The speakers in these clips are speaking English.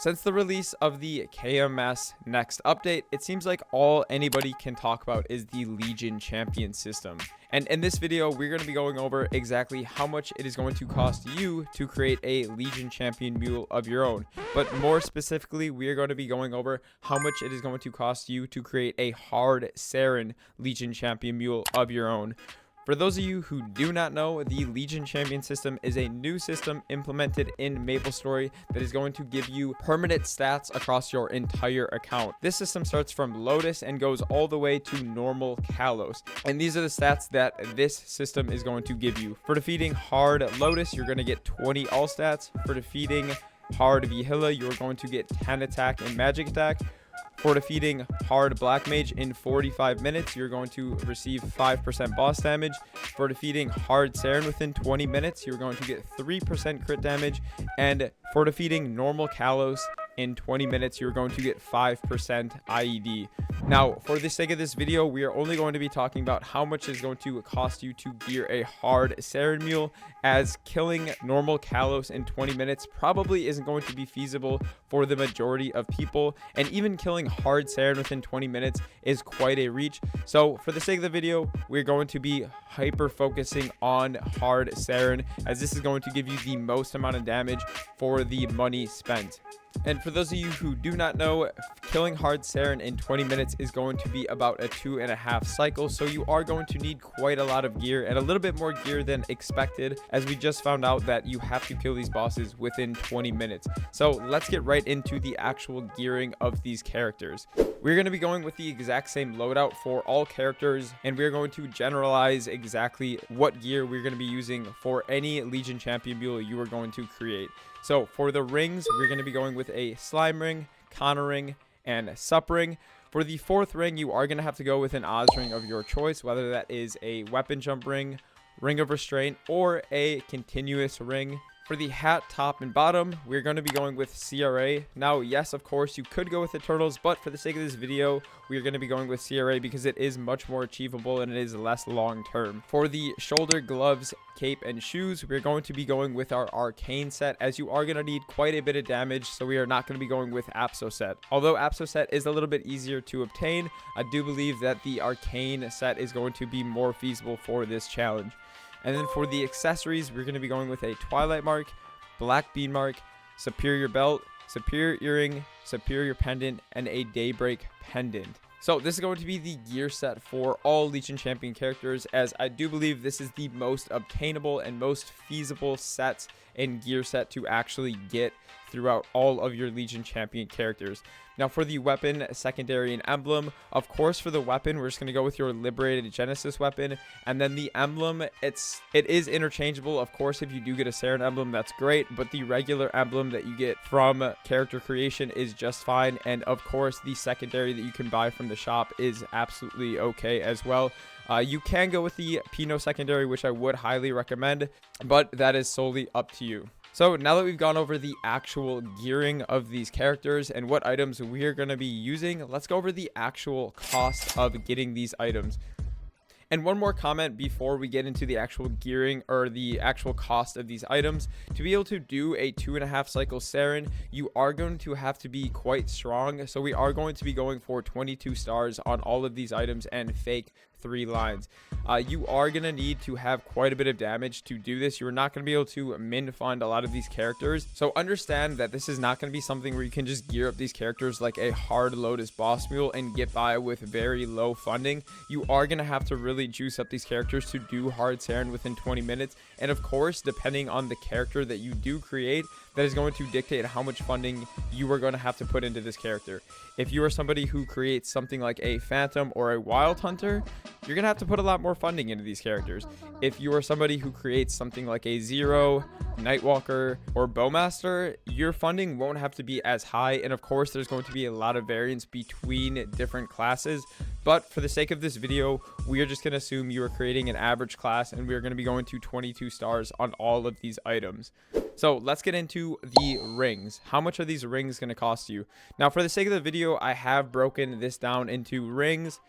Since the release of the KMS Next update, it seems like all anybody can talk about is the Legion Champion system. And in this video, we're going to be going over exactly how much it is going to cost you to create a Legion Champion Mule of your own. But more specifically, we are going to be going over how much it is going to cost you to create a hard Seren Legion Champion Mule of your own. For those of you who do not know, the Legion Champion system is a new system implemented in MapleStory that is going to give you permanent stats across your entire account. This system starts from Lotus and goes all the way to normal Kalos. And these are the stats that this system is going to give you. For defeating hard Lotus, you're going to get 20 all stats. For defeating hard Vihila, you're going to get 10 attack and magic attack. For defeating hard Black Mage in 45 minutes, you're going to receive 5% boss damage. For defeating hard Seren within 20 minutes, you're going to get 3% crit damage. And for defeating normal Kalos in 20 minutes, you're going to get 5% IED. Now, for the sake of this video, we are only going to be talking about how much it's going to cost you to gear a hard Seren Mule, as killing normal Kalos in 20 minutes probably isn't going to be feasible for the majority of people, and even killing hard Seren within 20 minutes is quite a reach. So for the sake of the video, we're going to be hyper focusing on hard Seren, as this is going to give you the most amount of damage for the money spent. And for those of you who do not know, killing hard Seren in 20 minutes is going to be about a 2.5 cycle, so you are going to need quite a lot of gear, and a little bit more gear than expected, as we just found out that you have to kill these bosses within 20 minutes. So let's get right into the actual gearing of these characters. We're going to be going with the exact same loadout for all characters, and we're going to generalize exactly what gear we're going to be using for any Legion Champion Mule you are going to create. So for the rings, we're going to be going with a slime ring, Connor ring, and sup ring. For the fourth ring, you are going to have to go with an Oz ring of your choice, whether that is a weapon jump ring, ring of restraint, or a continuous ring. For the hat, top, and bottom, we're going to be going with CRA. Now, yes, of course, you could go with Eternals, but for the sake of this video, we are going to be going with CRA because it is much more achievable and it is less long-term. For the shoulder, gloves, cape, and shoes, we're going to be going with our Arcane set, as you are going to need quite a bit of damage, so we are not going to be going with Apso set. Although Apso set is a little bit easier to obtain, I do believe that the Arcane set is going to be more feasible for this challenge. And then for the accessories, we're going to be going with a Twilight Mark, Black Bean Mark, Superior Belt, Superior Earring, Superior Pendant, and a Daybreak Pendant. So this is going to be the gear set for all Legion Champion characters, as I do believe this is the most obtainable and most feasible sets and gear set to actually get throughout all of your Legion Champion characters. Now for the weapon, secondary, and emblem, of course for the weapon, we're just going to go with your Liberated Genesis weapon. And then the emblem, it is interchangeable. Of course, if you do get a Seren emblem, that's great, but the regular emblem that you get from character creation is just fine. And of course, the secondary that you can buy from the shop is absolutely okay as well. You can go with the Pinot secondary, which I would highly recommend, but that is solely up to you. So now that we've gone over the actual gearing of these characters and what items we're going to be using, let's go over the actual cost of getting these items. And one more comment before we get into the actual gearing or the actual cost of these items. To be able to do a 2.5 cycle Seren, you are going to have to be quite strong. So we are going to be going for 22 stars on all of these items and fake 3 lines. You are going to need to have quite a bit of damage to do this. You're not going to be able to min fund a lot of these characters. So understand that this is not going to be something where you can just gear up these characters like a hard Lotus boss mule and get by with very low funding. You are going to have to really juice up these characters to do hard Seren within 20 minutes. And of course, depending on the character that you do create, that is going to dictate how much funding you are going to have to put into this character. If you are somebody who creates something like a Phantom or a Wild Hunter, you're going to have to put a lot more funding into these characters. If you are somebody who creates something like a Zero, Nightwalker, or Bowmaster, your funding won't have to be as high. And of course, there's going to be a lot of variance between different classes. But for the sake of this video, we are just going to assume you are creating an average class, and we are going to be going to 22 stars on all of these items. So let's get into the rings. How much are these rings going to cost you? Now, for the sake of the video, I have broken this down into rings,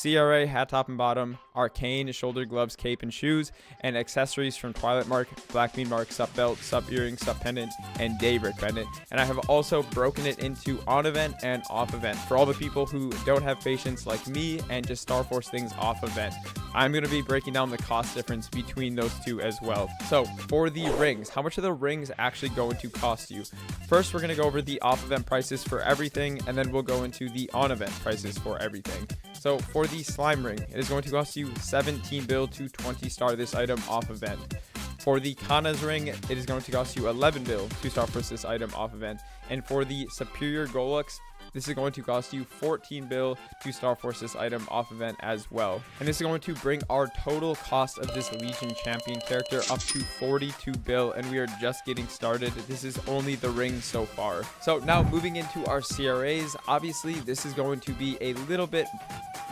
CRA hat top and bottom, arcane shoulder, gloves, cape and shoes, and accessories from Twilight Mark, Black Mead Mark, sub belt, sub earring, sub pendant, and Daybreak pendant. And I have also broken it into on event and off event for all the people who don't have patience like me and just Starforce things off event. I'm going to be breaking down the cost difference between those two as well. So for the rings, how much are the rings actually going to cost you? First, we're going to go over the off event prices for everything, and then we'll go into the on event prices for everything. So for the slime ring, it is going to cost you 17 bill to 20 star this item off event. For the Kana's ring, it is going to cost you 11 bill to Starforce this item off event. And for the Superior Golux, this is going to cost you 14 bill to Starforce this item off event as well. And this is going to bring our total cost of this Legion Champion character up to 42 bill, and we are just getting started. This is only the ring so far. So now moving into our CRAs, obviously this is going to be a little bit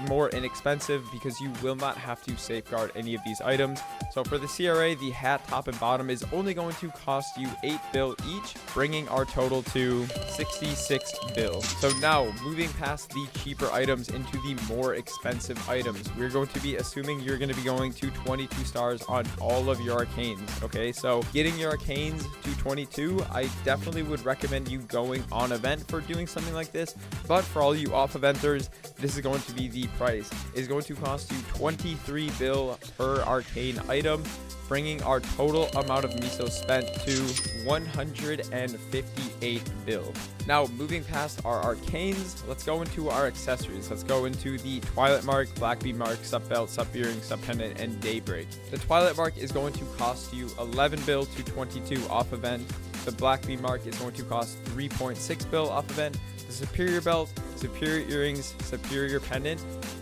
more inexpensive because you will not have to safeguard any of these items. So for the CRA, the hat top and bottom is only going to cost you 8 bill each, bringing our total to 66 bill. So now moving past the cheaper items into the more expensive items, we're going to be assuming you're going to be going to 22 stars on all of your arcanes. Okay, so getting your arcanes to 22, I definitely would recommend you going on event for doing something like this. But for all you off eventers, this is going to be the price. Is going to cost you 23 bill per arcane item, bringing our total amount of miso spent to 158 bill. Now moving past our arcanes, let's go into our accessories. Let's go into the Twilight Mark, Black Bead Mark, sub belt, sub earring, sub pendant, and Daybreak. The Twilight Mark is going to cost you 11 bill to 22 off event. The Black Bead Mark is going to cost 3.6 bill off event. The Superior Belt, Superior Earrings, Superior Pendant,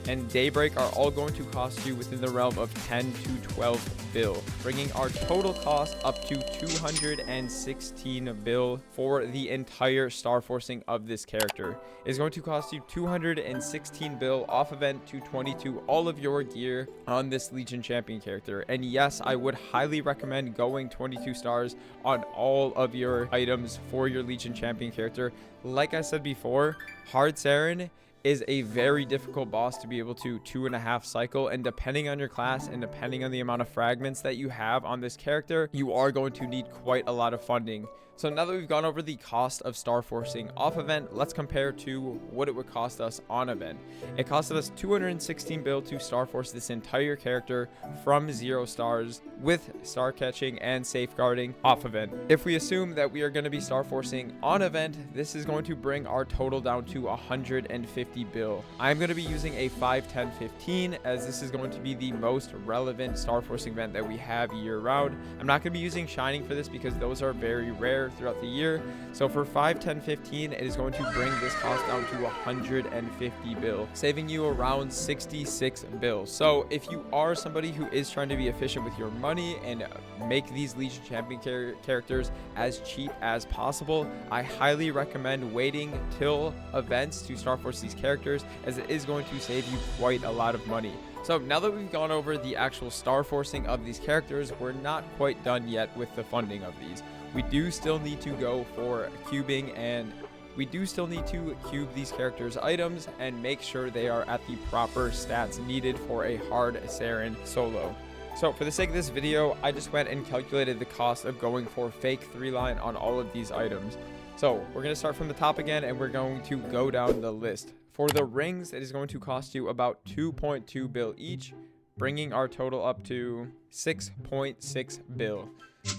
and Daybreak are all going to cost you within the realm of 10 to 12 bill, bringing our total cost up to 216 bill for the entire star forcing of this character. It is going to cost you 216 bill off event to 22 all of your gear on this Legion Champion character. And yes, I would highly recommend going 22 stars on all of your items for your Legion Champion character. Like I said before, Hard Seren is a very difficult boss to be able to 2.5 cycle, and depending on your class and depending on the amount of fragments that you have on this character, you are going to need quite a lot of funding. So now that we've gone over the cost of star forcing off event, let's compare to what it would cost us on event. It costed us 216 bill to star force this entire character from 0 stars with star catching and safeguarding off event. If we assume that we are going to be star forcing on event, this is going to bring our total down to 150 bill. I'm going to be using a 5, 10, 15 as this is going to be the most relevant star forcing event that we have year round. I'm not going to be using shining for this because those are very rare throughout the year. So for 5, 10, 15, it is going to bring this cost down to 150 bill, saving you around 66 bill. So if you are somebody who is trying to be efficient with your money and make these Legion Champion characters as cheap as possible, I highly recommend waiting till events to star force these characters, as it is going to save you quite a lot of money. So now that we've gone over the actual star forcing of these characters, we're not quite done yet with the funding of these. We do still need to go for cubing, and we do still need to cube these characters' items and make sure they are at the proper stats needed for a hard Seren solo. So for the sake of this video, I just went and calculated the cost of going for fake 3-line on all of these items. So we're going to start from the top again, and we're going to go down the list. For the rings, it is going to cost you about 2.2 bill each, bringing our total up to 6.6 bill.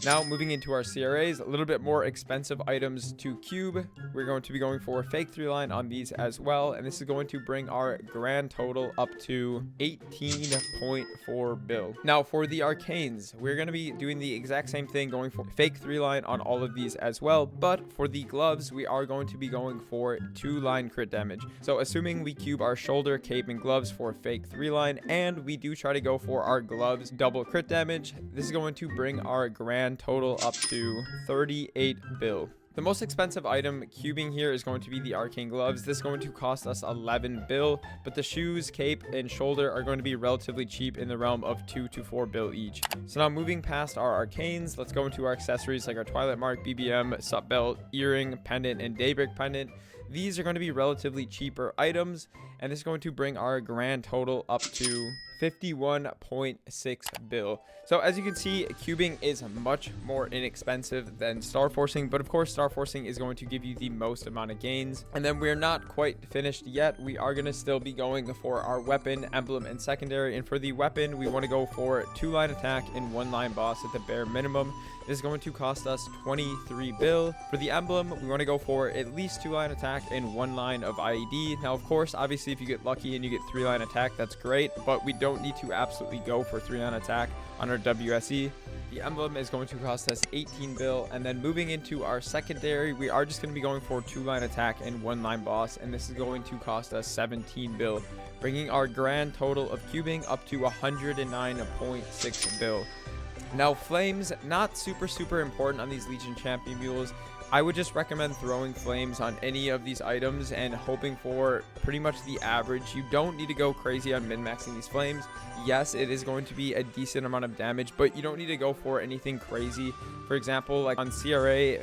Now moving into our CRAs, a little bit more expensive items to cube. We're going to be going for a fake 3-line on these as well, and this is going to bring our grand total up to 18.4 bill. Now for the arcanes, we're going to be doing the exact same thing, going for fake 3-line on all of these as well, but for the gloves, we are going to be going for 2-line crit damage. So assuming we cube our shoulder, cape, and gloves for fake 3-line, and we do try to go for our gloves double crit damage, this is going to bring our grand total up to 38 bill. The most expensive item cubing here is going to be the arcane gloves. This is going to cost us 11 bill, but the shoes, cape, and shoulder are going to be relatively cheap in the realm of 2 to 4 bill each. So now moving past our arcanes, let's go into our accessories like our Twilight Mark, BBM, sup belt, earring, pendant, and daybreak pendant. These are going to be relatively cheaper items, and this is going to bring our grand total up to 51.6 bill. So as you can see, cubing is much more inexpensive than star forcing, but of course star forcing is going to give you the most amount of gains. And then we're not quite finished yet. We are going to still be going for our weapon, emblem, and secondary. And for the weapon, we want to go for 2-line attack and 1-line boss at the bare minimum. This is going to cost us 23 bill. For the emblem, we want to go for at least 2-line attack and 1 line of IED. Now, of course, obviously, if you get lucky and you get 3-line attack, that's great, but we don't need to absolutely go for 3-line attack on our WSE. The emblem is going to cost us 18 bill. And then moving into our secondary, we are just going to be going for 2-line attack and 1-line boss, and this is going to cost us 17 bill, bringing our grand total of cubing up to 109.6 bill. Now, flames, not super important on these Legion Champion Mules. I would just recommend throwing flames on any of these items and hoping for pretty much the average. You don't need to go crazy on min-maxing these flames. Yes, it is going to be a decent amount of damage, but you don't need to go for anything crazy. For example, like on CRA,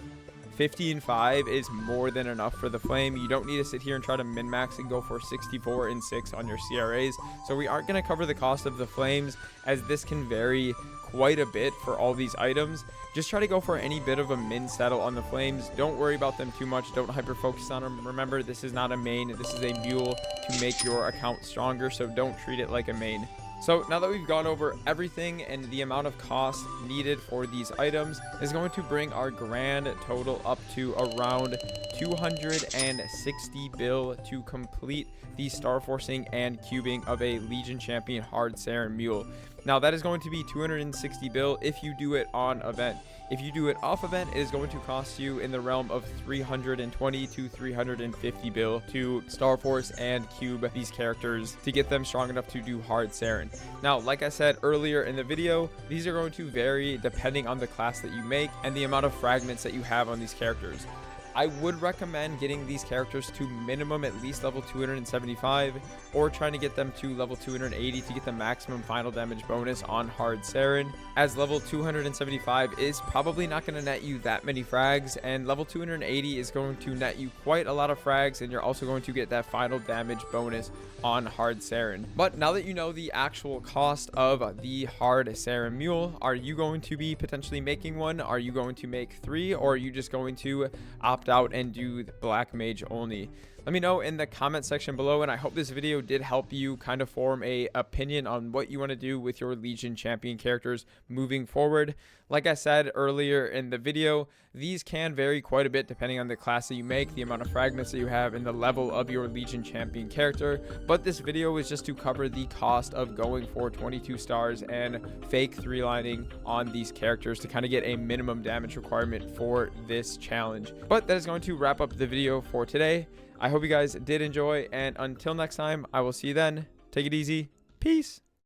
50 and 5 is more than enough for the flame. You don't need to sit here and try to min-max and go for 64 and 6 on your CRAs. So we aren't going to cover the cost of the flames, as this can vary quite a bit for all these items. Just try to go for any bit of a min settle on the flames. Don't worry about them too much. Don't hyper focus on them. Remember, this is not a main. This is a mule to make your account stronger, so don't treat it like a main. So now that we've gone over everything and the amount of cost needed for these items, is going to bring our grand total up to around 260 bill to complete the star forcing and cubing of a Legion Champion hard Seren Mule. Now that is going to be 260 bill if you do it on event. If you do it off event, it is going to cost you in the realm of 320 to 350 bill to star force and cube these characters to get them strong enough to do hard Seren. Now, like I said earlier in the video, these are going to vary depending on the class that you make and the amount of fragments that you have on these characters. I would recommend getting these characters to minimum at least level 275, or trying to get them to level 280 to get the maximum final damage bonus on hard Seren, as level 275 is probably not going to net you that many frags, and level 280 is going to net you quite a lot of frags, and you're also going to get that final damage bonus on hard Seren. But now that you know the actual cost of the hard Seren Mule, are you going to be potentially making one? Are you going to make 3, or are you just going to opt out and do the black mage only? Let me know in the comment section below, and I hope this video did help you kind of form a opinion on what you want to do with your Legion Champion characters moving forward. Like I said earlier in the video, these can vary quite a bit depending on the class that you make, the amount of fragments that you have, and the level of your Legion Champion character. But this video is just to cover the cost of going for 22 stars and fake 3-lining on these characters to kind of get a minimum damage requirement for this challenge. But that is going to wrap up the video for today. I hope you guys did enjoy, and until next time, I will see you then. Take it easy. Peace.